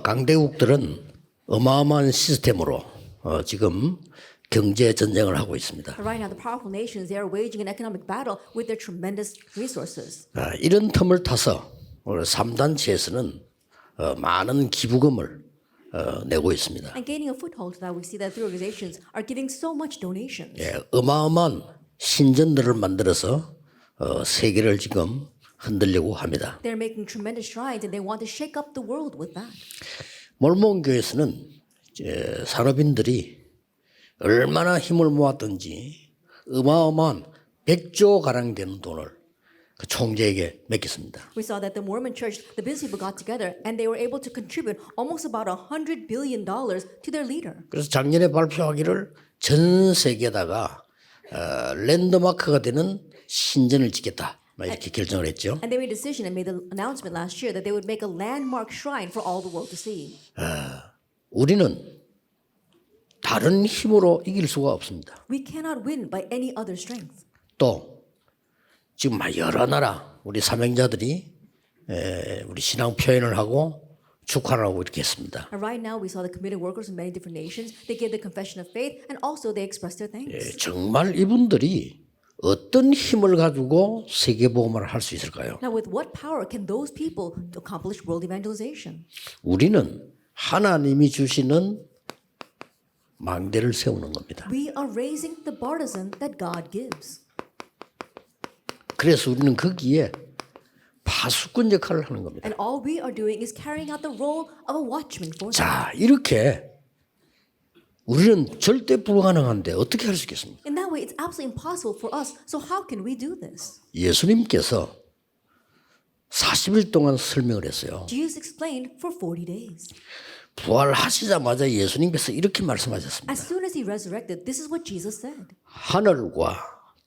강대국들은 어마어마한 시스템으로 지금 경제 전쟁을 하고 있습니다. Right now, the powerful nations, they are waging an economic battle with their tremendous resources. 이런 틈을 타서 오늘 3단체에서는 많은 기부금을 내고 있습니다. And gaining a foothold to that, we see that three organizations are giving so much donations. 예, 어마어마한 신전들을 만들어서 세계를 지금 흔들려고 합니다. They're making tremendous strides and they want to shake up the world with that. 몰몬 교회에서는 산업인들이 얼마나 힘을 모았든지 어마어마한 100조 가량 되는 돈을 그 총재에게 맡겼습니다. We saw that the Mormon church, the business people got together and they were able to contribute almost about $100 billion to their leader. 그래서 작년에 발표하기를 전 세계에다가 랜드마크가 되는 신전을 짓겠다 이렇게 결정을 했죠. And they made a decision and made the announcement last year that they would make a landmark shrine for all the world to see. 우리는 다른 힘으로 이길 수가 없습니다. We cannot win by any other strength. 또 지금 여러 나라 우리 사명자들이 우리 신앙 표현을 하고 축하를 하고 이렇게 했습니다. And right now we saw the committed workers in many different nations. They gave the confession of faith and also they expressed their thanks. 정말 이분들이 어떤 힘을 가지고 세계복음을 할 수 있을까요? Now with what power can those people accomplish world evangelization? 우리는 하나님이 주시는 망대를 세우는 겁니다. We are raising the partisan that God gives. 그래서 우리는 거기에 파수꾼 역할을 하는 겁니다. And all we are doing is carrying out the role of a watchman for them. 자, 이렇게 우리는 절대 불가능한데 어떻게 할 수 있겠습니까? In that way, it's absolutely impossible for us. So how can we do this? 예수님께서 40일 동안 설명을 했어요. Jesus explained for 40 days. 부활하시자마자 예수님께서 이렇게 말씀하셨습니다. As soon as he resurrected, this is what Jesus said. 하늘과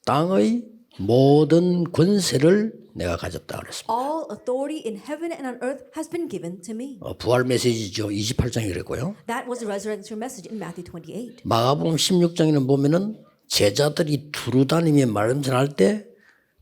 땅의 모든 권세를 내가 가졌다 그랬습니다. All authority in heaven and on earth has been given to me. 부활 메시지죠. 28장이 그랬고요. That was the resurrection message in Matthew 28. 마가복음 16장에는 보면은 제자들이 두루 다니며 말씀 전할 때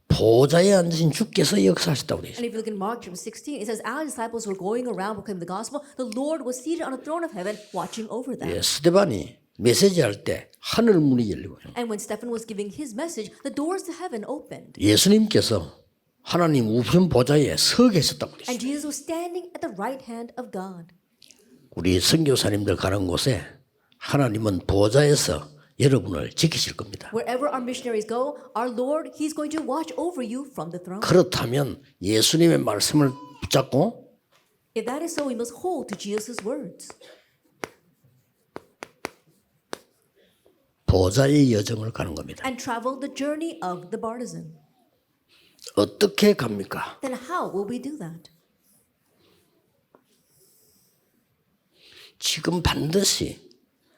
보좌에 앉으신 주께서 역사하셨다고 되어 있습니다. And if you look in Mark chapter 16, it says, our disciples were going around proclaiming the gospel. The Lord was seated on a throne of heaven watching over them. 스데반이 메시지 할 때 하늘 문이 열리고요. And when Stephen was giving his message, the doors to heaven opened. 예수님께서 하나님 우편 보좌에 서 계셨다고 되어 And 있습니다. Jesus was standing at the right hand of God. 우리 선교사님들 가는 곳에 하나님은 보좌에서 여러분을 지키실 겁니다. Wherever our missionaries go, our Lord, He's going to watch over you from the throne. 그렇다면 예수님의 말씀을 붙잡고 If that is so, we must hold to Jesus' words. 보좌의 여정을 가는 겁니다. And travel the journey of the partisan. 어떻게 갑니까? Then how will we do that? 지금 반드시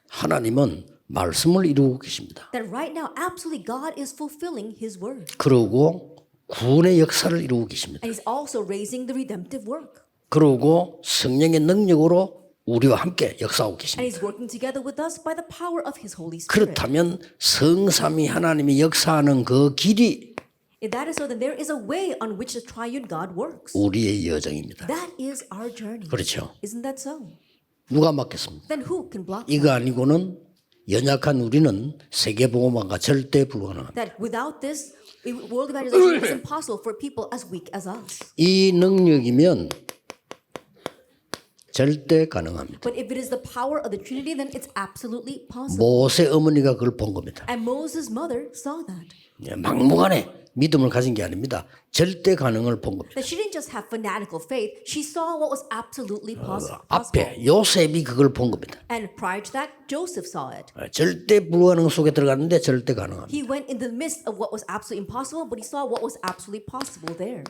하나님은 말씀을 이루고 계십니다. That right now, absolutely, God is fulfilling His word. 그러고 구원의 역사를 이루고 계십니다. And He's also raising the redemptive work. 그러고 성령의 능력으로 우리와 함께 역사하고 And 계십니다. He's working together with us by the power of His Holy Spirit. 그렇다면 성삼위 하나님이 역사하는 그 길이 If that is so, then there is a way on which the triune God works. 우리의 여정입니다. That is our journey. 그렇죠. Isn't that so? 누가 맡겠습니까? Then who can block that? 이거 아니고는 연약한 우리는 세계복음화가 절대 불가능합니다. That without this, world evangelization is impossible for people as weak as us. 이 능력이면 절대 가능합니다. But if it is the power of the Trinity, then it's absolutely possible. 모세 어머니가 그걸 본 겁니다. And Moses' mother saw that. 막무가내 믿음을 가진 게 아닙니다. 절대 가능을 본 겁니다. That she didn't just have fanatical faith, she saw what was absolutely possible. 앞에 요셉이 그걸 본 겁니다. And prior to that, Joseph saw it. 절대 불가능 속에 들어갔는데 절대 가능합니다. He went in the midst of what was absolutely impossible, but he saw what was absolutely possible there.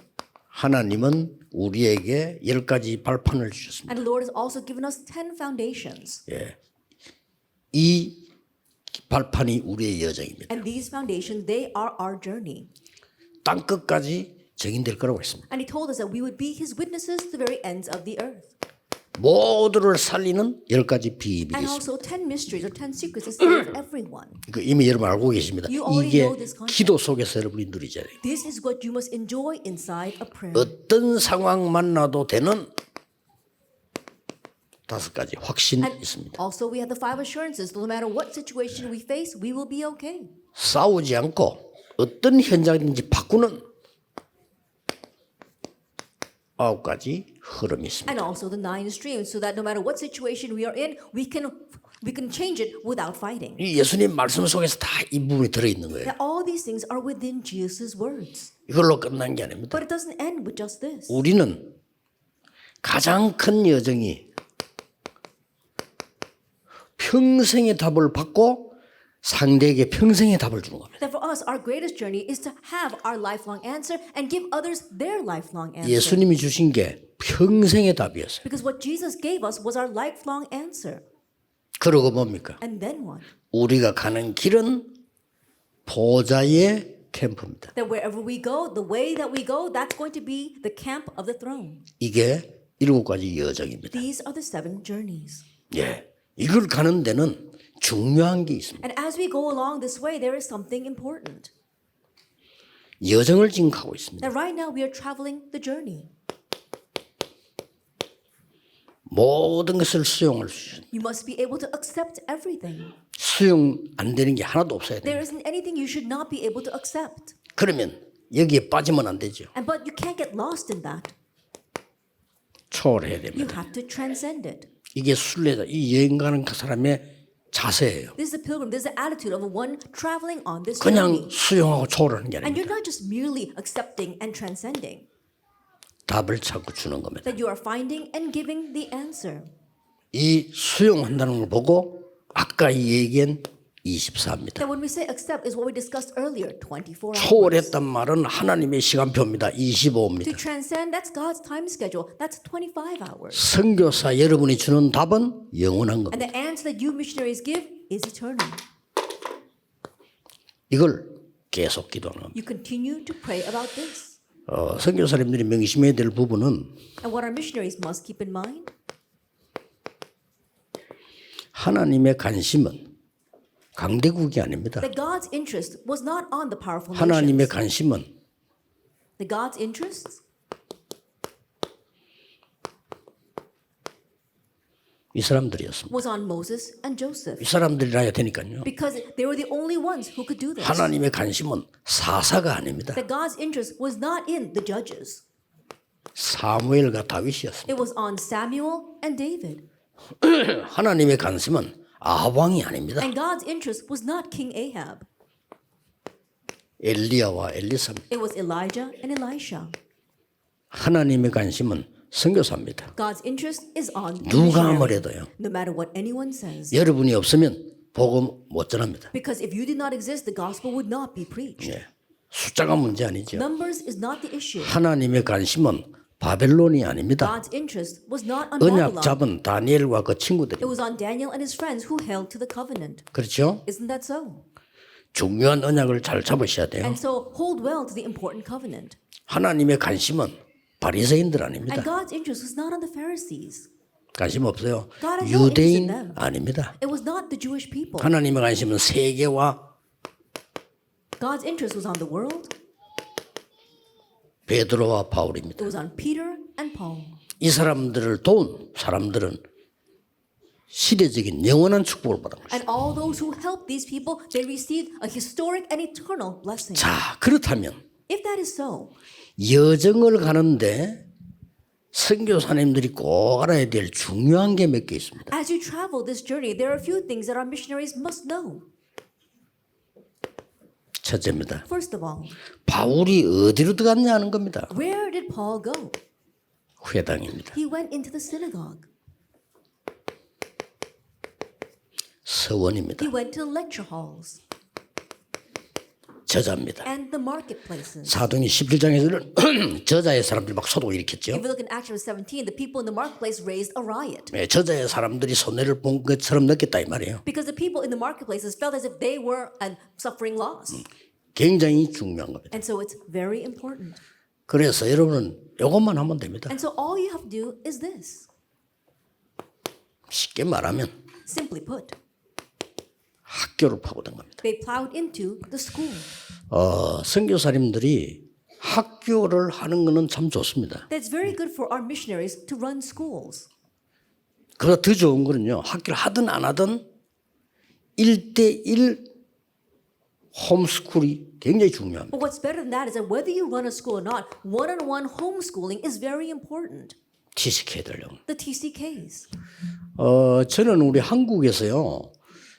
하나님은 우리에게 10가지 발판을 주셨습니다. And the Lord has also given us 10 foundations. 이 발판이 우리의 여정입니다. And these foundations, they are our journey. 땅 끝까지 증인될 거라고 했습니다. And he told us that we would be his witnesses to the very ends of the earth. 모두를 살리는 10가지 비밀이 And 있습니다. also 10 mysteries or 10 secrets to save everyone. 이미 여러분 알고 계십니다. You already 이게 know this concept. 기도 속에서 여러분이 누리잖아요. This is what you must enjoy inside a prayer. 어떤 상황 만나도 되는 다섯 가지 확신이 있습니다. Also, we have the 5 assurances. No matter what situation we face, we will be okay. 싸우지 않고 어떤 현장인지 바꾸는 9가지 흐름이 있습니다. And also the 9 streams, so that no matter what situation we are in, we can change it without fighting. 이 예수님 말씀 속에서 다 이 부분이 들어있는 거예요. That all these things are within Jesus' words. 이걸로 끝난 게 아닙니다. But it doesn't end with just this. 우리는 가장 큰 여정이 평생의 답을 받고 상대에게 평생의 답을 주는 겁니다. That for us, our greatest journey is to have our lifelong answer and give others their lifelong answer. 예수님이 주신 게 평생의 답이었어요. Because what Jesus gave us was our lifelong answer. 그러고 뭡니까? And then what? 우리가 가는 길은 보좌의 캠프입니다. That wherever we go, the way that we go, that's going to be the camp of the throne. 이게 7가지 여정입니다. These are the 7 journeys. 예, 이걸 가는 데는 중요한 게 있습니다. And as we go along this way, there is something important. 여정을 지금 가고 있습니다. That right now we are traveling the journey. 모든 것을 수용할 수 있는 You must be able to accept everything. 수용 안 되는 게 하나도 없어야 There 돼요. isn't anything you should not be able to accept. 그러면 여기에 빠지면 안 되죠. But you can't get lost in that. 초월해야 You 됩니다. have to transcend it. 이게 순례자, 이 여행 가는 그 사람의 자세예요. This is a pilgrim. This is the attitude of one traveling on this 그냥 journey. 수용하고 초월하는 게 And 아닙니다. you're not just merely accepting and transcending. 답을 찾고 주는 겁니다. That you are finding and giving the answer. 이 수용한다는 걸 보고 아까 얘기한 24입니다. That when we say accept is what we discussed earlier, 24 hours. 초월했단 말은 하나님의 시간표입니다. To 25입니다. transcend, that's God's time schedule. That's 25 hours. 선교사 여러분이 주는 답은 영원한 And 겁니다. the answer that you missionaries give is eternal. 이걸 계속 기도하는 겁니다. You continue to pray about this. 선교사님들이 명심해야 될 부분은 And what our missionaries must keep in mind, 하나님의 관심은 강대국이 아닙니다. that God's interest was not on the powerful 하나님의 nations. 관심은 The God's interests 이 사람들이었습니다. was on Moses and Joseph. 이 사람들이라야 되니까요. Because they were the only ones who could do this. 하나님의 관심은 사사가 아닙니다. That God's interest was not in the judges. 사무엘과 다윗이었습니다. It was on Samuel and David. 하나님의 관심은 아합왕이 아닙니다. And God's interest was not King Ahab. 엘리야와 엘리사입니다. It was Elijah and Elisha. 하나님의 관심은 선교사입니다. God's interest is on the 누가 missionary, 아무래도요. no matter what anyone says. 여러분이 없으면 복음 못 전합니다. Because if you did not exist, the gospel would not be preached. 예. 숫자가 문제 아니죠. Numbers is not the issue. 하나님의 관심은 바벨론이 아닙니다. God's interest was not on 언약 Babylon. 잡은 다니엘과 그 친구들이. It was on Daniel and his friends who held to the covenant. 그렇죠? Isn't that so? 중요한 언약을 잘 잡으셔야 돼요. And so hold well to the important covenant. 하나님의 관심은 바리새인들 And 아닙니다. God's interest was not on the Pharisees. 관심 없어요. God has no interest in 유대인 them. 아닙니다. It was not the Jewish people. 하나님의 관심은 세계와 God's interest was on the world. 베드로와 It 바울입니다. was on Peter and Paul. 이 사람들을 도운 사람들은 시대적인 영원한 축복을 받은 것입니다. And all those who helped these people, they received a historic and eternal blessing. 자, 그렇다면 If that is so, 여정을 가는데 선교사님들이 꼭 알아야 될 중요한 게 몇 개 있습니다. as you travel this journey, there are a few things that our missionaries must know. 첫째입니다. First of all, 바울이 어디로 들어갔냐 하는 겁니다. where did Paul go? 회당입니다. He went into the synagogue. 서원입니다. He went to the lecture halls 저자입니다. and the marketplaces. 사도행전 17장에서는 저자의 사람들이 막 소동을 일으켰죠. If you look in Acts 17, the people in the marketplace raised a riot 네, 저자의 사람들이 손해를 본 것처럼 느꼈다 이 말이에요. because the people in the marketplaces felt as if they were suffering loss. 굉장히 중요한 겁니다. And so it's very important. 그래서 여러분은 이것만 하면 됩니다. And so all you have to do is this. 쉽게 말하면 Simply put, 학교를 파고든 겁니다. they plowed into the school. 선교사님들이 학교를 하는 것은 참 좋습니다. That's very good for our missionaries to run schools. 그보다 더 좋은 거는요. 학교를 하든 안 하든 1대1 홈스쿨이 굉장히 중요합니다. But what's better than that is that whether you run a school or not, one-on-one homeschooling is very important. TCK들요. The TCKs. 저는 우리 한국에서요.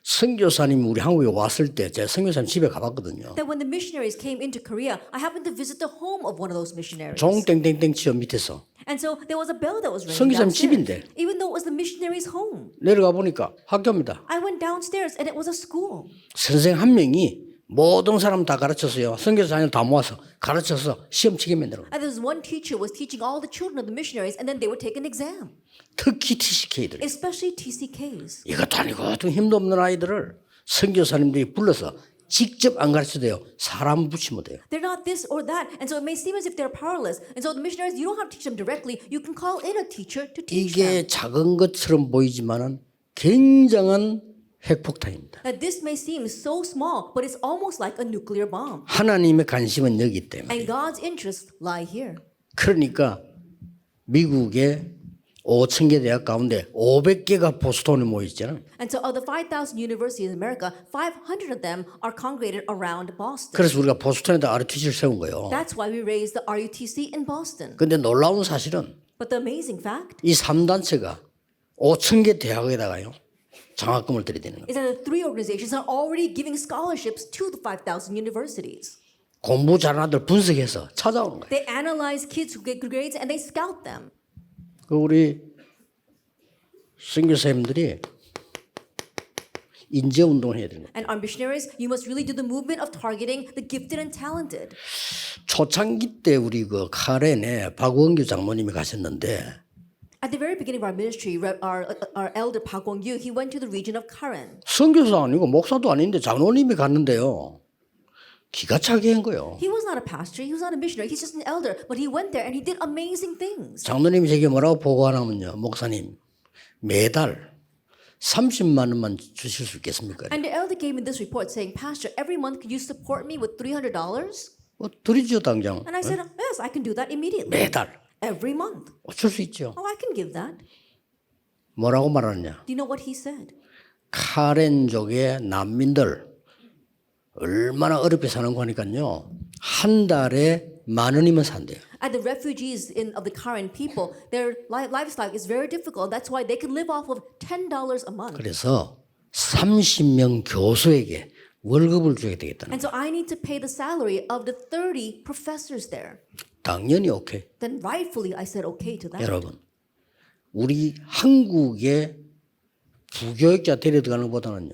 선교사님 우리 한국에 왔을 때 제가 선교사님 집에 가봤거든요. That when the missionaries came into Korea, I happened to visit the home of one of those missionaries. 종 땡땡땡 치어 밑에서 And so there was a bell that was ringing 선교사님 downstairs, 집인데. even though it was the missionaries' home. 내려가 보니까 학교입니다. I went downstairs and it was a school. 선생 한 명이 모든 사람 다 가르쳤어요. 선교사님 다 모아서 가르쳐서 시험 치게 만들어. And there was one teacher was teaching all the children of the missionaries, and then they would take an exam, 특히 TCK들. especially TCKs. 이것도 아니고 좀 힘도 없는 아이들을 선교사님들이 불러서 직접 안 가르쳐도요. 사람 붙이면 돼요. They're not this or that, and so it may seem as if they're powerless. And so the missionaries, you don't have to teach them directly. You can call in a teacher to teach them. 이게 작은 것처럼 보이지만은 굉장한 핵폭탄입니다. That this may seem so small, but it's almost like a nuclear bomb. 하나님의 관심은 여기 때문에. And God's interests lie here. 그러니까 미국의 5,000개 대학 가운데 500개가 보스턴에 모여 있잖아요. And so of the 5,000 universities in America, 500 of them are congregated around Boston. 그래서 우리가 보스턴에다 ROTC를 세운 거예요. That's why we raised the RUTC in Boston. 근데 놀라운 사실은 But the amazing fact 이 3단체가 5,000개 대학에다가요. 장학금을 들이대는 거예요. is that the three organizations are already giving scholarships to the 5,000 universities. 공부 잘하는 아들 분석해서 찾아오는 거예요. They analyze kids who get good grades and they scout them. 그 우리 선교사님들이 인재 운동을 해야 되는 거예요. And our missionaries, you must really do the movement of targeting the gifted and talented. 초창기 때 우리 그 카렌에 박원규 장모님이 가셨는데 At the very beginning of our ministry, our elder Park Wong-yu, he went to the region of Karen. 선교사 아니고 목사도 아닌데 장로님이 갔는데요. 기가 차게 한 거예요. He was not a pastor, he was not a missionary, he's just an elder, but he went there and he did amazing things. 장로님이 제게 뭐라고 보고하냐면요. 목사님 매달 30만 원만 주실 수 있겠습니까? And the elder gave me this report saying, Pastor, every month could you support me with $300? 드리죠 당장. And I said, yes, I can do that immediately. 매달 Every month. 줄 수 있죠. Oh, I can give that. 뭐라고 말하느냐. Do you know what he said? 카렌족의 난민들 얼마나 어렵게 사는 거니까요. 한 달에 10,000원이면 산대요. At the refugees of the Karen people, their lifestyle is very difficult. That's why they can live off of $10 a month. 그래서 30명 교수에게 월급을 줘야 되겠다는 And so I need to pay the salary of the 30 professors there. 당연히 오케이. Then rightfully I said okay to that. 여러분 우리 한국의 부교육자 데려가는 것보다는요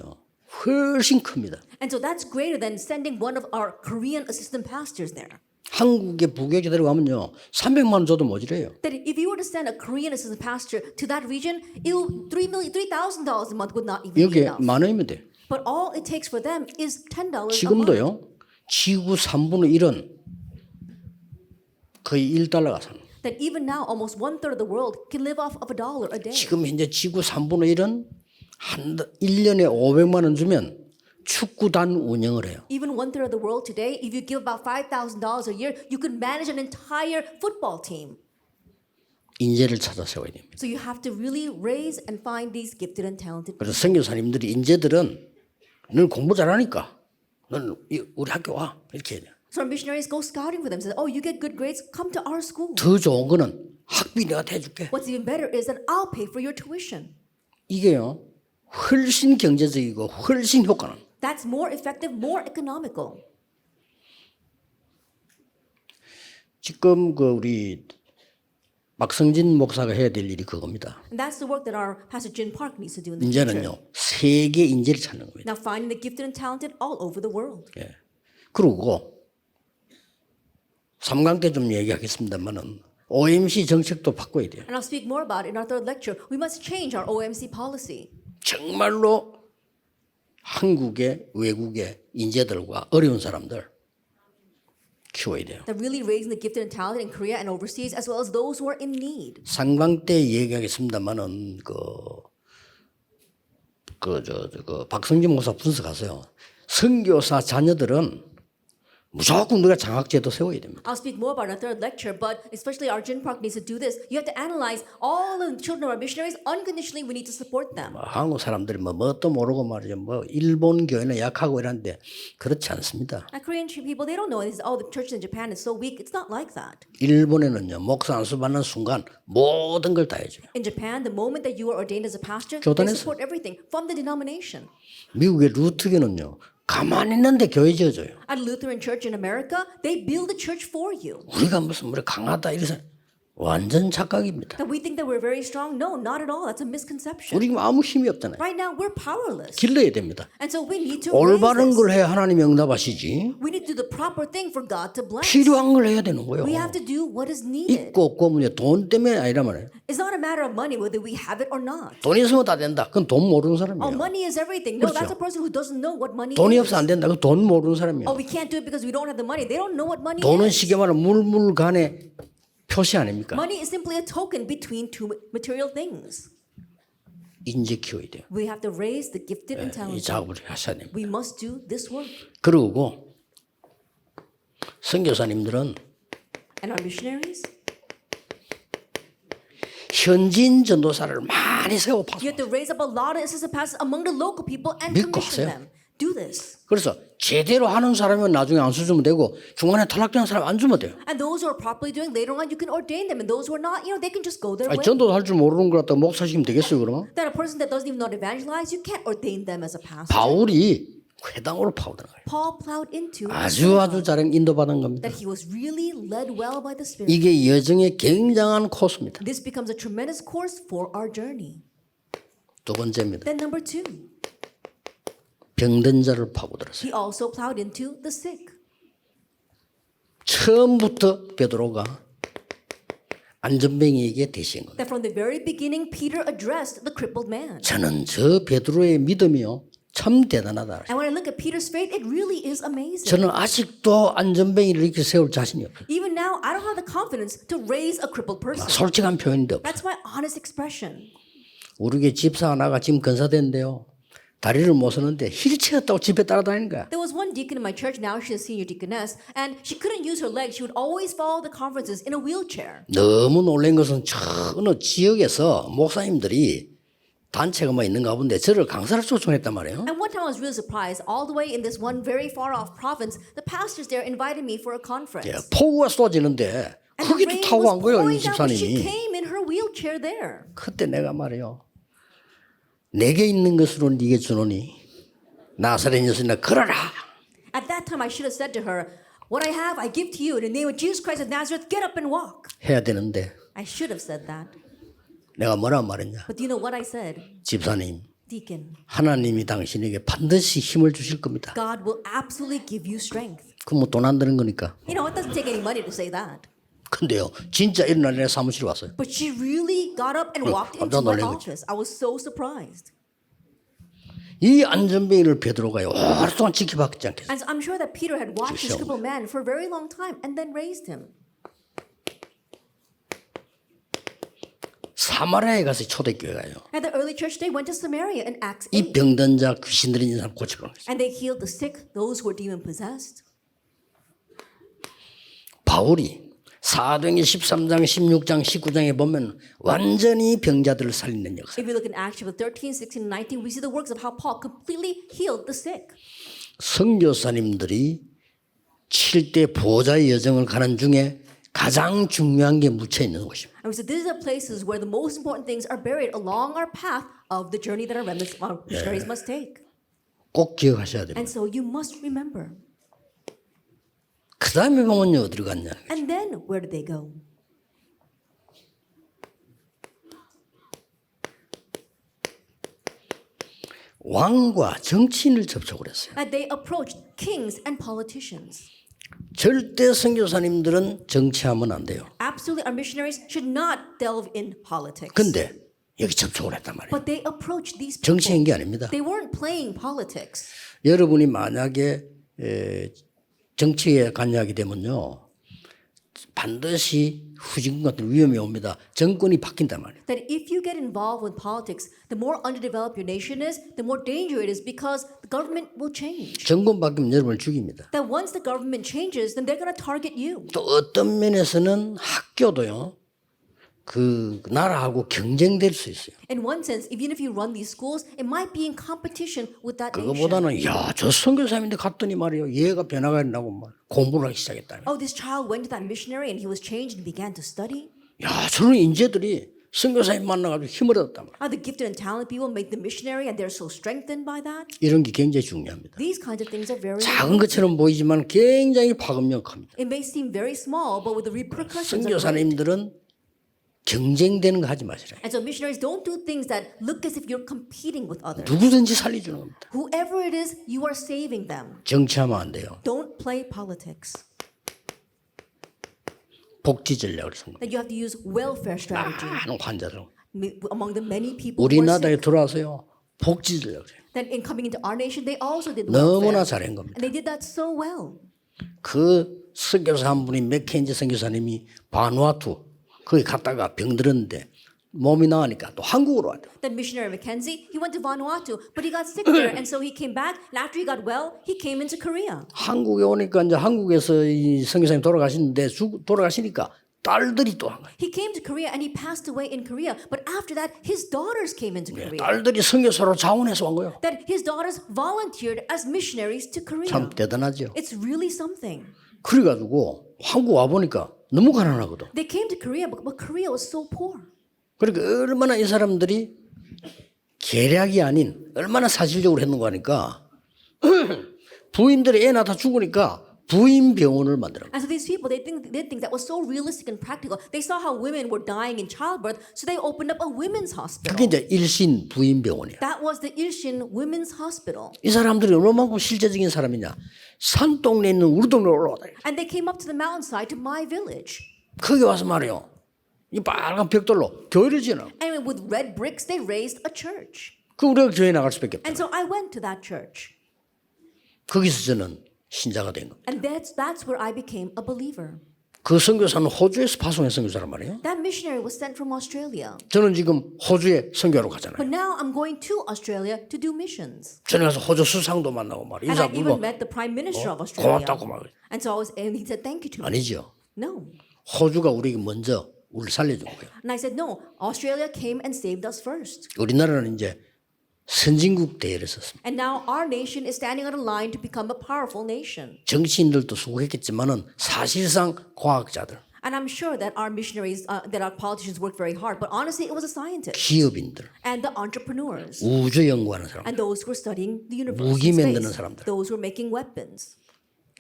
훨씬 큽니다. And so that's greater than sending one of our Korean assistant pastors there. 한국의 부교육자 데려가면요 300만 원 줘도 모자라요. That if you were to send a Korean assistant pastor to that region, $3,000 a month would not even be 여기에 enough. 10,000원이면 돼. But all it takes for them is $10 a month. 지금도요 지구 3분의 1은 거의 $1가 사는. That even now almost 1/3 of the world can live off of $1 a day. 지금 현재 지구 3분의 1은 한 1년에 500만 원 주면 축구단 운영을 해요. Even 1/3 of the world today, if you give about $5,000 a year, you could manage an entire football team. 인재를 찾아 세워야 됩니다. So you have to really raise and find these gifted and talented. 그래서 선교사님들이 인재들은 늘 공부 잘하니까 넌 우리 학교 와 이렇게 해야 돼요. So our missionaries go scouting for them. Say, oh, you get good grades, come to our school. 더 좋은 거는 학비 내가 대줄게. What's even better is that I'll pay for your tuition. 이게요 훨씬 경제적이고 훨씬 효과는. That's more effective, more economical. 지금 그 우리 박성진 목사가 해야 될 일이 그겁니다. And that's the work that our Pastor Jin Park needs to do in the future. 이제는요 세계 인재를 찾는 겁니다. Now finding the gifted and talented all over the world. 예. 그리고 3강 때 좀 얘기하겠습니다만은 OMC 정책도 바꿔야 돼요. And I'll speak more about it in our third lecture. We must change our OMC policy. 정말로 한국의 외국의 인재들과 어려운 사람들 키워야 돼요. That really raising the gifted and talented in Korea and overseas, as well as those who are in need. 3강 때 얘기하겠습니다만은 박성진 목사 분석하세요. 선교사 자녀들은 무조건 우리가 장학제도 세워야 됩니다. I'll speak more about our third lecture, but especially our Gin Park needs to do this. You have to analyze all the children of our missionaries unconditionally. We need to support them. 한국 사람들이 뭣도 모르고 말이죠. 일본 교회는 약하고 이런데 그렇지 않습니다. And Korean people, they don't know this. Oh, the church in Japan is so weak. It's not like that. 일본에는요 목사 안수 받는 순간 모든 걸 다 해줘요. In Japan, the moment that you are ordained as a pastor, they 교단에서. support everything from the denomination. 미국의 루트교는요 가만히 있는데 교회 지어줘요. At Lutheran Church in America, they build a church for you. 우리가 무슨 우리 강하다 이래서 완전 착각입니다. That we think that we're very strong? No, not at all. That's a misconception. 우리 지금 아무 힘이 없잖아요. Right now, we're powerless. 길러야 됩니다. And so we need to raise 올바른 this. 걸 해야 하나님이 응답하시지. We need to do the proper thing for God to bless. 필요한 걸 해야 되는 거예요. We have to do what is needed. 있고 없고 문제 돈 때문에 아니란 말이에요. It's not a matter of money, whether we have it or not. 돈 있으면 다 된다. 그건 돈 모르는 Oh, 사람이에요. money is everything. No, 그렇죠. that's a person who doesn't know what money 돈이 is. 없어 안 된다. 그건 돈 모르는 사람이에요. Oh, we can't do it because we don't have the money. They don't know what money 돈은 is. 쉽게 말하면 물간의 표시 아닙니까? Money is simply a token between two material things. 인재 키워야 돼요. We have to raise the gifted and 이 talented. 작업을 하셔야 됩니다. We must do this work. 그러고 선교사님들은 And our missionaries, 현지인 전도사를 많이 세워 파서 you have to raise up a lot of assistant pastors among the local people and 믿고 commission 하세요. them. Do this. 그래서 제대로 하는 사람은 나중에 안 주면 되고 중간에 탈락되는 사람 안 주면 돼요. And those who are properly doing, later on you can ordain them. And those who are not, they can just go their 아니, way. 전도 할 줄 모르는 걸 갖다가 목사 시키면 되겠어요 그러면? That a person that doesn't even know how to evangelize, you can't ordain them as a pastor. 바울이 회당으로 파고드는 거예요. Paul plowed into 아주 잘 인도받은 겁니다. that he was really led well by the Spirit. 이게 여정의 굉장한 코스입니다. This becomes a tremendous course for our journey. 두 번째입니다. Then number 2, 병든 자를 파고들었어요. he also plowed into the sick. 처음부터 베드로가 안전뱅이에게 대신 겁니다. That from the very beginning, Peter addressed the crippled man. 저는 저 베드로의 믿음이요 참 대단하다. And when I look at Peter's faith, it really is amazing. 저는 아직도 안전뱅이를 이렇게 세울 자신이 없어요. Even now, I don't have the confidence to raise a crippled person. 솔직한 표현인데 없어요. That's my honest expression. 우리 교회 집사 하나가 지금 건사대인데요. 다리를 못 서는데 휠체어였다고 집에 따라다니는 거야. There was one deacon in my church, now she's a senior deaconess, and she couldn't use her legs. She would always follow the conferences in a wheelchair. 너무 놀란 것은 어느 지역에서 목사님들이 단체가 뭐 있는가 본데 저를 강사를 초청했단 말이에요. And one time I was really surprised. All the way in this one very far off province, the pastors there invited me for a conference. 예, 폭우가 쏟아지는데 And the 거기도 rain 타고 was 간 거예요, 이 pouring down, but she 집사님이. came in her wheelchair there. 그때 내가 말이요. 내게 있는 것으로 네게 주노니 나사렛 예수나 걸어라. At that time, I should have said to her, "What I have, I give to you. In the name of Jesus Christ of Nazareth, get up and walk." 해야 되는데 I should have said that. 내가 뭐라 말했냐. But do you know what I said? 집사님, Deacon, 하나님이 당신에게 반드시 힘을 주실 겁니다. God will absolutely give you strength. 그럼 뭐 돈 안 드는 거니까. You know, it doesn't take any money to say that. 근데요, 진짜 일어날 내 사무실에 왔어요. But she really got up and walked into 깜짝 my 놀란 거죠. office. I was so surprised. 이 안전뱅이를 베드로가요 오랫동안 지켜봤지 않겠어요? And I'm sure that Peter had watched this 그렇죠. crippled man for a very long time and then raised him. 사마리아에 가서 초대교회 가요. And the early church, they went to Samaria in Acts 8. 이 병든 자, 귀신 들린 사람 고쳐보는 거죠. And they healed the sick, those who were demon possessed. 바울이 사도행전 13장, 16장, 19장에 보면 완전히 병자들을 살리는 역사. If you look in Acts chapter 13, 16, and 19, we see the works of how Paul completely healed the sick. 선교사님들이 7대 보호자의 여정을 가는 중에 가장 중요한 게 묻혀 있는 곳입니다. And we said these are places where the most important things are buried along our path of the journey that our missionaries must take. 꼭 기억하셔야 됩니다. And so you must remember. 그 다음에 보면요 어디로 갔냐. And then where did they go? 왕과 정치인을 접촉을 했어요. And they approached kings and politicians. 절대 선교사님들은 정치하면 안 돼요. Absolutely, our missionaries should not delve in politics. 근데 여기 접촉을 했단 말이에요. But they approached these people. 정치인 게 아닙니다. They weren't playing politics. 여러분이 만약에 정치에 관여하게 되면요. 반드시 후진국 같은 위험이 옵니다. 정권이 바뀐단 말이에요. That if you get involved with politics, the more underdeveloped your nation is, the more danger it is because the government will change. 정권 바뀌면 여러분을 죽입니다. That once the government changes, then they're going to target you. 또 어떤 면에서는 학교도요. 그 나라하고 경쟁될 수 있어요. In one sense, even if you run these schools, it might be in competition with that nation. 그거보다는 야, 저 선교사님인데 갔더니 말이에요. 얘가 변화가 있나고 말 공부를 하기 시작했다. Oh, this child went to that missionary and he was changed and began to study. 야, 저런 인재들이 선교사님 만나가지고 힘을 얻었단 말이에요. The gifted and talented people make the missionary and they're so strengthened by that. 이런 게 굉장히 중요합니다. These kinds of things are very 작은 것처럼 보이지만 굉장히 파급력합니다. It may seem very small, but with the repercussions are great. 선교사님들은 경쟁되는 거 하지 마시라. And so missionaries don't do things that look as if you're competing with others. 누구든지 살려주는 겁니다. Whoever it is, you are saving them. 정치하면 안 돼요. Don't play politics. 복지 전략을 쓴 겁니다. That you have to use welfare strategy 많은 환자들 among the many people 우리 who are 나라에 sick. 들어와서요. 복지 전략을 해요. That in coming into our nation, they also did 너무나 welfare. 잘한 겁니다. And they did that so well. 그 선교사 한 분이 맥켄지 선교사님이 바누아투 거기 갔다가 병들었는데 몸이 나으니까 또 한국으로 왔다. That missionary Mackenzie, he went to Vanuatu, but he got sick there, and so he came back. And after he got well, he came into Korea. 한국에 오니까 이제 한국에서 이 선교사님 돌아가시는데 돌아가시니까 딸들이 또 한 거예요. He came to Korea and he passed away in Korea. But after that, his daughters came into Korea. 딸들이 선교사로 자원해서 온 거예요. That his daughters volunteered as missionaries to Korea. 참 대단하죠. It's really something. 그래가지고 한국 와 보니까 너무 가난하거든. They came to Korea, but Korea was so poor. 그러니까 얼마나 이 사람들이 계략이 아닌 얼마나 사실적으로 했는가 하니까 부인들이 애 낳다 죽으니까 부인 병원을 만들어. And so these people, they think that was so realistic and practical. They saw how women were dying in childbirth, so they opened up a women's hospital. 그게 이제 일신 부인 병원이야. That was the Ilshin Women's Hospital. 이 사람들이 얼마만큼 실제적인 사람이냐? 산동네에 있는 우리 동네 올라오다. And they came up to the mountainside to my village. 거기 와서 말이요. 이 빨간 벽돌로 교회를 지나. And with red bricks, they raised a church. 그 우리가 교회 나갈 수밖에 없다. And so I went to that church. 거기서 저는 신자가 된 겁니다. And that's where I became a believer. 그 선교사는 호주에서 파송한 선교사란 말이에요. That missionary was sent from Australia. 저는 지금 호주에 선교하러 가잖아요. But now I'm going to Australia to do missions. 전에 가서 호주 수상도 만나고 말이에요. And 인사 I even 물고 met the Prime Minister of Australia. 고맙다고 막. And so and he said thank you to me. 아니죠. No. 호주가 우리에게 먼저 우리를 살려준 거예요. And I said no. Australia came and saved us first. 우리나라는 이제 선진국 대회를 썼습니다. And now our nation is standing on a line to become a powerful nation. 정치인들도 수고했겠지만은 사실상 과학자들, And I'm sure that our missionaries, that our politicians worked very hard. But honestly, it was the scientists 기업인들, and the entrepreneurs 우주 연구하는 사람, and those who were studying the universe, 무기 and 만드는 space, 사람들. those who were making weapons,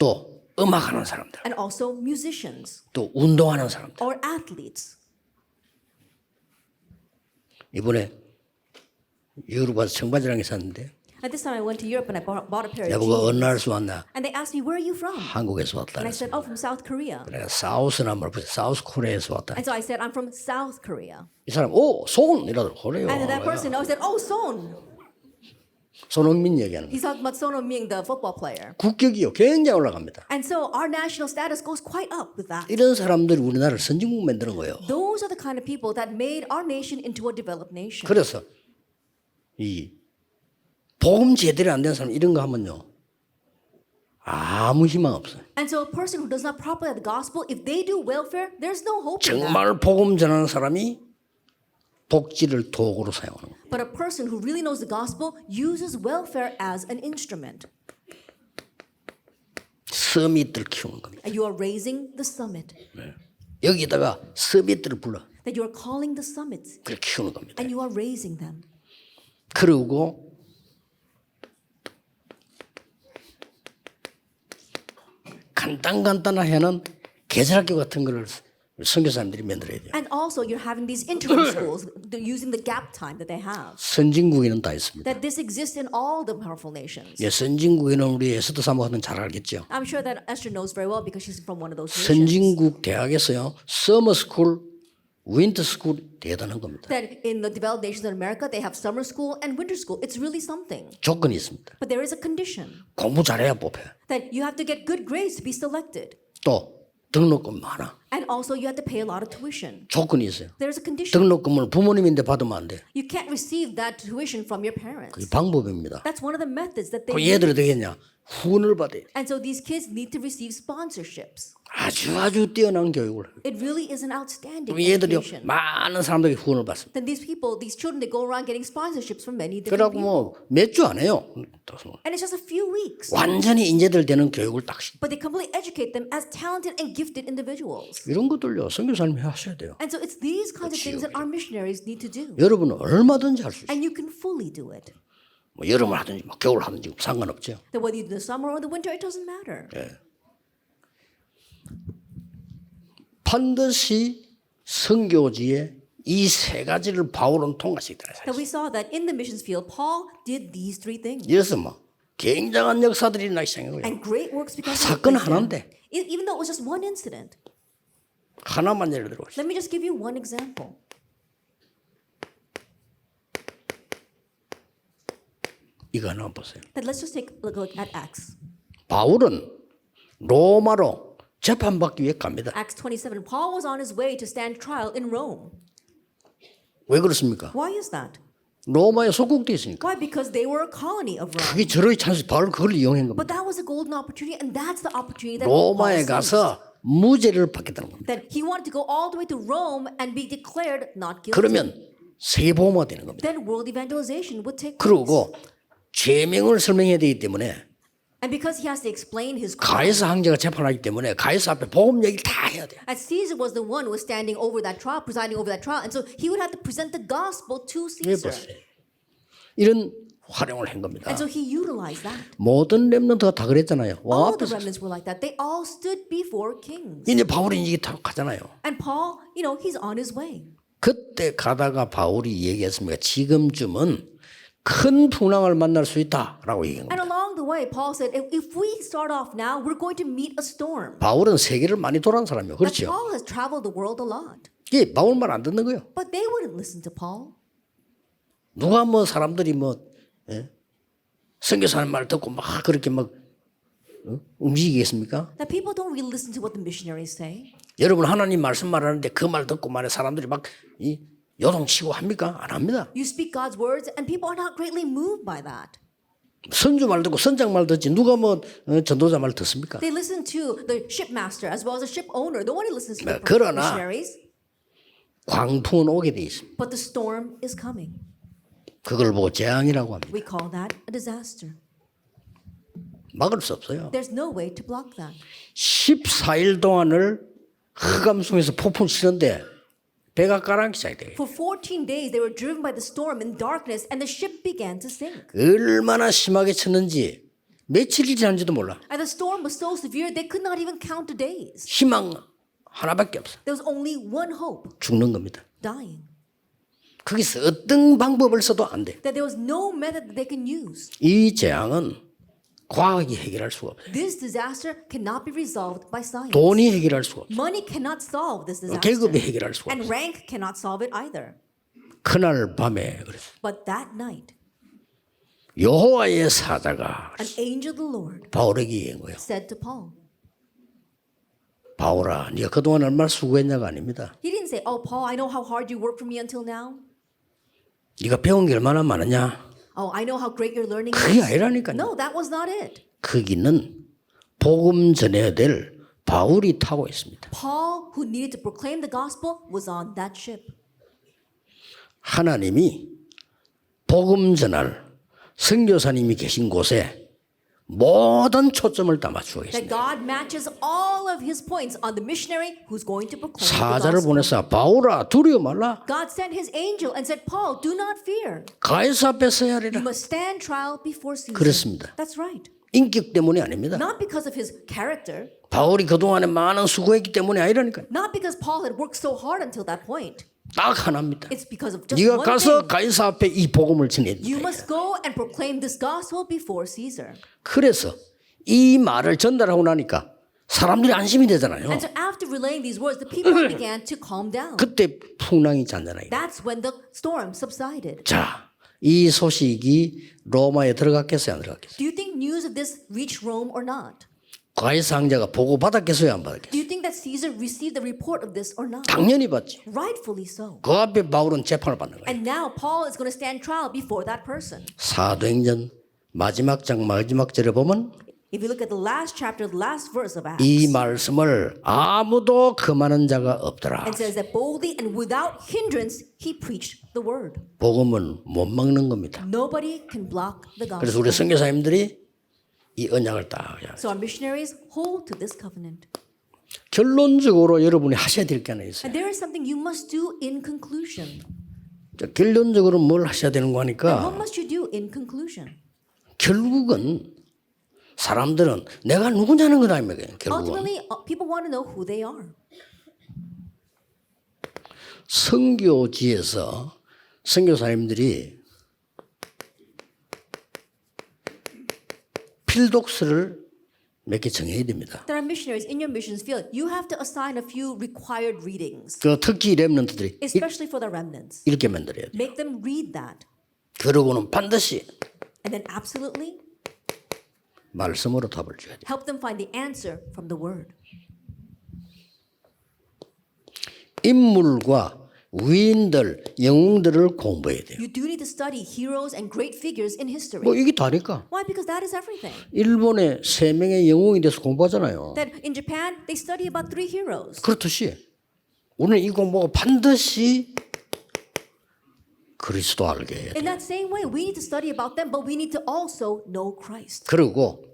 또 음악하는 사람들, and also musicians 또 운동하는 사람들. or athletes. 이번에 유럽 와서 청바지랑 샀는데 At this time, I went to Europe and I bought a pair of 여보가 어느 jeans. 나라에서 왔나? And they asked me, "Where are you from?" 한국에서 왔다. And I 그랬어. said, "Oh, from South Korea." 내가 사우스나 뭘 사우스 코리아에서 왔다. And so I said, "I'm from South Korea." 이 사람 손 이러더라. 그래요. And then that person said, "Oh, Son." 손흥민 얘기하는 거. He's talking about Son Heung-min, the football player. 국격이요 굉장히 올라갑니다. And so our national status goes quite up with that. 이런 사람들이 우리나라를 선진국 만드는 거예요. Those are the kind of people that made our nation into a developed nation. 그래서 이 복음 제대로 안 된 사람 이런 거 하면요 아무 희망 없어요. And so a person who does not properly have the gospel, if they do welfare, there's no hope in that. 정말 복음 전하는 사람이 복지를 도구로 사용하는 거예요. But a person who really knows the gospel uses welfare as an instrument. 서밋들 키우는 겁니다. And you are raising the summit. 여기다가 서밋들을 불러 That you are calling the summits. 그렇게 키우는 겁니다. And you are raising them. 그리고 간단하게 하는 계절학교 같은 거를 선교사님들이 만들어야 돼요. And also you're having these interim schools using the gap time that they have. 선진국에는 다 있습니다. That this exists in all the powerful nations. 예, 선진국에는 우리 에스더 사모하는 잘 알겠죠. I'm sure that Esther knows very well because she's from one of those nations. 선진국 대학에서요, 서머 스쿨, 윈터 스쿨 대단한 겁니다. That in the developed nations in America, they have summer school and winter school. It's really something. 조건이 있습니다. But there is a condition 공부 잘해야 뽑혀요. that you have to get good grades to be selected. 또 등록금 많아. And also, you have to pay a lot of tuition. 조건이 있어요. There's a condition. 등록금을 부모님인데 받으면 안 돼. You can't receive that tuition from your 그게 parents. 방법입니다. That's one of the methods that they 그럼 use. 얘들이 되겠냐? 후원을 받아야 돼. And so these kids need to receive sponsorships. 아주 뛰어난 교육을. It really is an outstanding 그럼 얘들이 education. 많은 사람들에게 후원을 받습니다. Then these people, these children, they go around getting sponsorships from many different 그러고 people. 뭐 몇 주 안 해요. And it's just a few weeks. 완전히 인재들 되는 교육을 딱 시. But they completely educate them as talented and gifted individuals. 이런 것들요 선교사님이 하셔야 돼요. And so it's these kinds of things that our missionaries need to do. 여러분은 얼마든지 할 수 있어요. And you can fully do it. 뭐 여름을 하든지 뭐 겨울 하든지 상관없죠. That whether you do the summer or the winter, it doesn't matter. 반드시 선교지에 이 세 가지를 바울은 통과시켰다. That we saw that in the missions field, Paul did these three things. 이래서 뭐 굉장한 역사들이 일어나기 시작한 거예요. And great works because of 사건 it. 하나인데 Even though it was just one incident. 하나만 예를 들어 보시죠. Let me just give you one example. 이거 하나 보세요. That let's just take a look at Acts. 바울은 로마로 재판받기 위해 갑니다. Acts 27. Paul was on his way to stand trial in Rome. 왜 그렇습니까? Why is that? 로마에 속국돼 있으니까. Why? Because they were a colony of Rome. 그게 절호의 찬스. 바울 그걸 이용한 겁니다. But that was a golden opportunity, and that's the opportunity that Paul 로마에 seized. 가서 무죄를 받겠다는 겁니다. That he wanted to go all the way to Rome and be declared not guilty. 그러면 세보호가 되는 겁니다. Then world evangelization would take place. 그리고 죄명을 설명해야 되기 때문에 And because he has to explain his crime, 가이사 황제가 재판하기 때문에 가이사 앞에 복음 얘기를 다 해야 돼요. as Caesar was the one who was standing over that trial, presiding over that trial, and so he would have to present the gospel to 왜 Caesar. 보세요? 이런 활용을 한 겁니다. And so he utilized that. 모든 렘넌트가 다 그랬잖아요. All 와 of the 앞에서 remnants were like that. They all stood before kings. 이제 바울이 이제 다 가잖아요. And Paul, he's on his way. 그때 가다가 바울이 얘기했습니다. 지금쯤은 큰 풍랑을 만날 수 있다라고 얘기한 And 겁니다. along the way, Paul said, if we start off now, we're going to meet a storm. 바울은 세계를 많이 돌아온 사람이에요. But 그렇죠? Paul has traveled the world a lot. 이게 바울 말 안 듣는 거예요. But they wouldn't listen to Paul. 누가 뭐 사람들이 뭐 선교사님 말 듣고 막 그렇게 막 움직이겠습니까? That people don't really listen to what the missionaries say. 여러분 하나님 말씀 말하는데 그 말 듣고 말해 사람들이 막 요동치고 합니까? 안 합니다. You speak God's words, and people are not greatly moved by that. 선주 말 듣고 선장 말 듣지 누가 뭐 전도자 말 듣습니까? They listen to the shipmaster as well as the ship owner. No one listens to the 그러나 missionaries. 광풍은 오게 돼 있습니다. But the storm is coming. 그걸 보고 재앙이라고 합니다. We call that a disaster. 막을 수 없어요. There's no way to block that. 14일 동안을 흑암 속에서 폭풍 치는데 배가 가라앉기 시작돼요. For 14 days, they were driven by the storm in darkness, and the ship began to sink. 얼마나 심하게 쳤는지 며칠이 지난지도 몰라. And the storm was so severe, they could not even count the days. 희망 하나밖에 없어. There was only one hope, 죽는 겁니다. dying. 거기서 어떤 방법을 써도 안 돼. That there was no method that they can use. 이 재앙은 과학이 해결할 수가 없어요. This disaster cannot be resolved by science. 돈이 해결할 수가 없어요. Money cannot solve this disaster. 계급이 해결할 수가 And 없어요. rank cannot solve it either. 그날 밤에 그랬어요. But that night, 여호와의 사자가 an angel of the Lord 바울에게 얘기한 거예요. said to Paul. 바울아, 네가 그동안 얼마나 수고했냐가 아닙니다. He didn't say, "Oh, Paul, I know how hard you worked for me until now. 네가 배운 게 얼마나 많으냐. Oh, I know how great your learning 그게 is." 아니라니까요. No, that was not it. 거기는 복음 전해야 될 바울이 타고 있습니다. Paul, who needed to proclaim the gospel, was on that ship. 하나님이 복음 전할 선교사님이 계신 곳에 모든 초점을 다 맞추고 That 계십니다. God matches all of his points on the missionary who's going to proclaim the 사자를 gospel. 보내서 바울아 두려워 말라. God sent his angel and said, Paul, do not fear. 가이사 앞에 서야 You 하리라. must stand trial before Caesar. 그렇습니다. That's right. 인격 때문이 아닙니다. Not because of his character, 바울이 그동안에 많은 수고했기 때문이 아니라니까요. not because Paul had worked so hard until that point. 딱 하나입니다. It's because of just 네가 one 가서 thing. 가이사 앞에 이 복음을 전해야 You 된다. must go and proclaim this gospel before Caesar. 그래서 이 말을 전달하고 나니까 사람들이 안심이 되잖아요. And so after relaying these words, the people began to calm down. 그때 풍랑이 잔잔하게. That's when the storm subsided. 자, 이 소식이 로마에 들어갔겠어요, 안 들어갔겠어요? Do you think news of this reached Rome or not? 가이사 황제가 보고 받았겠어요, 안 받았겠어요? Do you think that Caesar received the report of this or not? 당연히 받지. Rightfully so. 그 앞에 바울은 재판을 받는 거예요. And now Paul is going to stand trial before that person. 사도행전 마지막 장 마지막 절에 보면 If you look at the last chapter, the last verse of Acts, 이 말씀을 아무도 금하는 자가 없더라. it says that boldly and without hindrance he preached the word. 복음은 못 막는 겁니다. Nobody can block the 그래서 gospel. 우리 선교사님들이 이 언약을 딱 해야 돼요. So our missionaries hold to this covenant. 결론적으로 여러분이 하셔야 될 게 하나 있어요. And there is something you must do in conclusion. 결론적으로 뭘 하셔야 되는 거 And 하니까 what must you do in conclusion? 결국은 사람들은 내가 누구냐는 것 아닙니까? 결국은 Ultimately, people want to know who they are. 선교지에서 선교사님들이 필독서를 몇 개 정해야 됩니다. There are missionaries in your missions field. You have to assign a few required readings, 그 특히 렘넌트들이 especially for the remnants. 이렇게 만들어야 돼요. Make them read that. 그러고는 반드시 And then absolutely 말씀으로 답을 줘야 돼요. help them find the answer from the word. 인물과 위인들, 영웅들을 공부해야 돼요. You do need to study heroes and great figures in history. 뭐 이게 다니까. Why? Because that is everything. 일본에 3명의 영웅에 대해서 공부하잖아요. That in Japan, they study about 3 heroes. 그렇듯이 우리는 이 공부가 반드시 그리스도 알게 해야 돼요. In that same way, we need to study about them, but we need to also know Christ. 그리고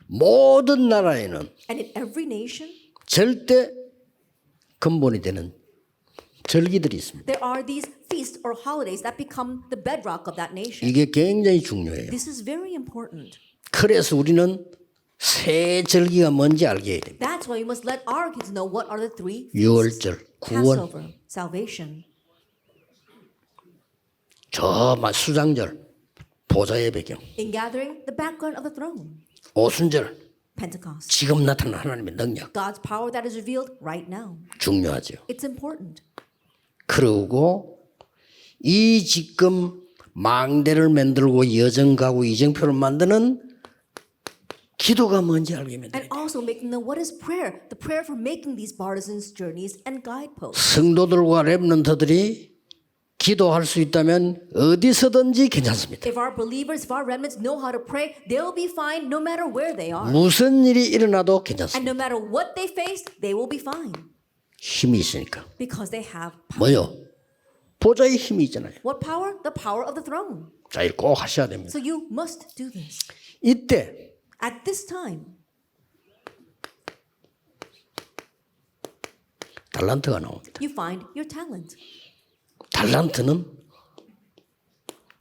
모든 나라에는 And in every nation, 절대 근본이 되는 절기들이 있습니다. there are these feasts or holidays that become the bedrock of that nation. 이게 굉장히 중요해요. This is very important. 그래서 우리는 새 절기가 뭔지 알게 해야 됩니다. That's why we must let our kids know what are the 3 유월절, 구원, Passover, salvation, 저 수장절, 보좌의 배경, in gathering, the background of the throne, 오순절, Pentecost, 지금 나타난 하나님의 능력 God's power that is revealed right now. 중요하죠. It's important. 그리고 이 지금 망대를 만들고 여정 가고 이정표를 만드는 기도가 뭔지 알게 됩니다. And also making them what is prayer? The prayer for making these partisans' journeys and guideposts. 성도들과 렘넌트들이 기도할 수 있다면 어디서든지 괜찮습니다. If our believers, if our remnants know how to pray, they'll be fine no matter where they are. 무슨 일이 일어나도 괜찮습니다. And no matter what they face, they will be fine. 힘이 있으니까. Because they have power. 뭐요? 보좌의 힘이 있잖아요. What power? The power of the throne. 자, 이거 꼭 하셔야 됩니다. So you must do this. 이때 At this time, 달란트가 나옵니다. you find your talent. 달란트는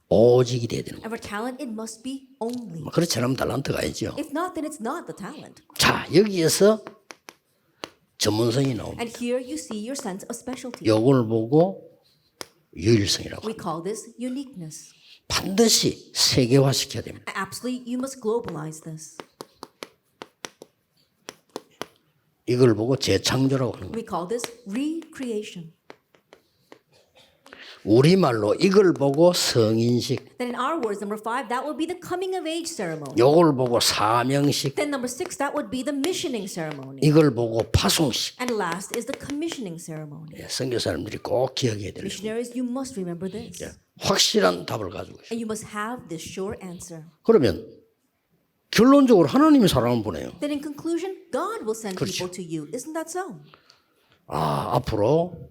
오직이 돼야 되는 거예요. And for talent, it must be only. 그렇지 않으면 달란트가 아니죠. If not, then it's not the talent. 자, 여기에서 전문성이 나옵니다. And here you see your sense of specialty. 요걸 보고 유일성이라고. We call this uniqueness. 반드시 세계화시켜야 됩니다. Absolutely, you must globalize this. 이걸 보고 재창조라고 하는 거예요. We call this recreation. 우리말로 이걸 보고 성인식, Then in our words, number 5, that would be the coming of age ceremony. 요걸 보고 사명식, Then number 6, that would be the missioning ceremony. 이걸 보고 파송식. And last is the commissioning ceremony. 선교사님들이 꼭 기억해야 돼요. Missionaries, you must remember this. 확실한 답을 가지고 있어요. And you must have this sure answer. 그러면 결론적으로 하나님이 사람을 보내요. Then in conclusion, God will send 그렇죠. people to you. Isn't that so? 아, 앞으로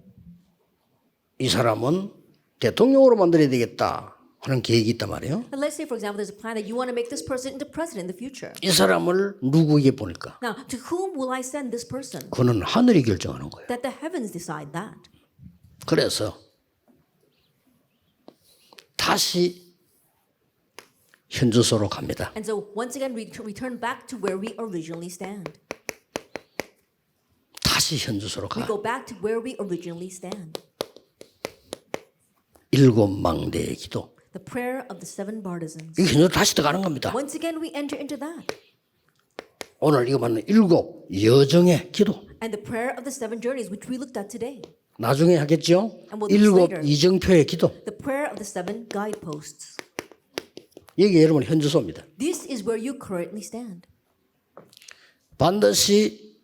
이 사람은 대통령으로 만들어야 되겠다 하는 계획이 있단 말이에요. And let's say, for example, there's a plan that you want to make this person into president in the future. 이 사람을 누구에게 보낼까? Now, to whom will I send this person? 그는 하늘이 결정하는 거예요. That the heavens decide that. 그래서 다시 현주소로 갑니다. And so once again, we return back to where we originally stand. 다시 현주소로 We 가. go back to where we originally stand. 일곱 망대의 기도. The prayer of the 7 partisans. 이 현주로 다시 들어가는 겁니다. Once again, we enter into that. 오늘 이거 받는 일곱 여정의 기도. And the prayer of the 7 journeys, which we looked at today. 나중에 하겠죠? And we'll do this 일곱 later. 이정표의 기도. The prayer of the 7 guideposts. 이게 여러분 현주소입니다. This is where you currently stand. 반드시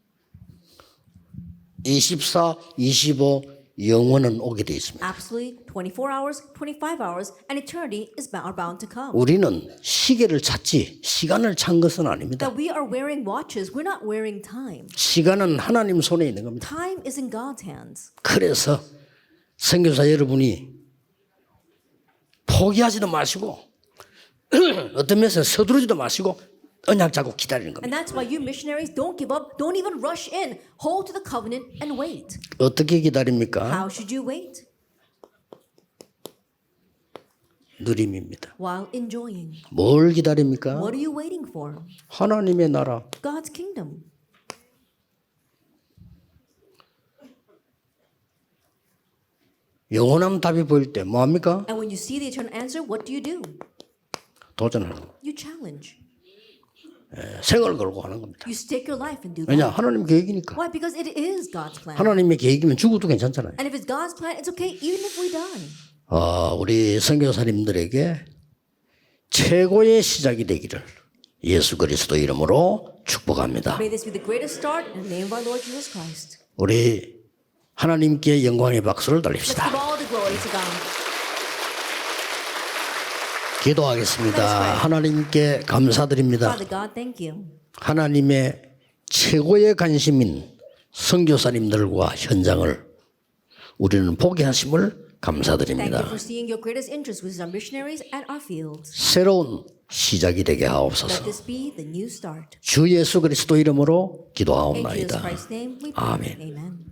24, 25 영원은 오게 돼 있습니다. Absolutely, 24 hours, 25 hours, and eternity are bound to come. 우리는 시계를 찾지 시간을 찬 것은 아닙니다. That we are wearing watches, we're not wearing time. 시간은 하나님 손에 있는 겁니다. Time is in God's hands. 그래서 선교사 여러분이 포기하지도 마시고 어떤 면에서 서두르지도 마시고 언약 잡고 기다리는 And 겁니다. that's why you missionaries don't give up, don't even rush in. Hold to the covenant and wait. 어떻게 기다립니까? How should you wait? 누림입니다. While enjoying. 뭘 기다립니까? What are you waiting for? 하나님의 나라. God's kingdom. 영원한 답이 보일 때 뭐합니까? And when you see the eternal answer, what do? 도전하는 거. You challenge. 생을 걸고 하는 겁니다. You stake your life and do 왜냐? that. 하나님 계획이니까. Why? Because it is God's plan. 하나님의 계획이면 죽어도 괜찮잖아요. And if it's God's plan, it's okay even if we die. 우리 선교사님들에게 최고의 시작이 되기를 예수 그리스도 이름으로 축복합니다. May this be the greatest start in the name of our Lord Jesus Christ. 우리 하나님께 영광의 박수를 Let's 돌립시다. give all the glory to God. 기도하겠습니다. 하나님께 감사드립니다. Father God, thank you. 하나님의 최고의 관심인 선교사님들과 현장을 우리는 보게 하심을 Thank you 감사드립니다. for seeing your greatest interest with our missionaries and our fields. 새로운 시작이 되게 Let 하옵소서. this be the new start. 주 예수 그리스도 이름으로 In Jesus 기도하옵나이다. Christ's name we pray. 아멘. Amen.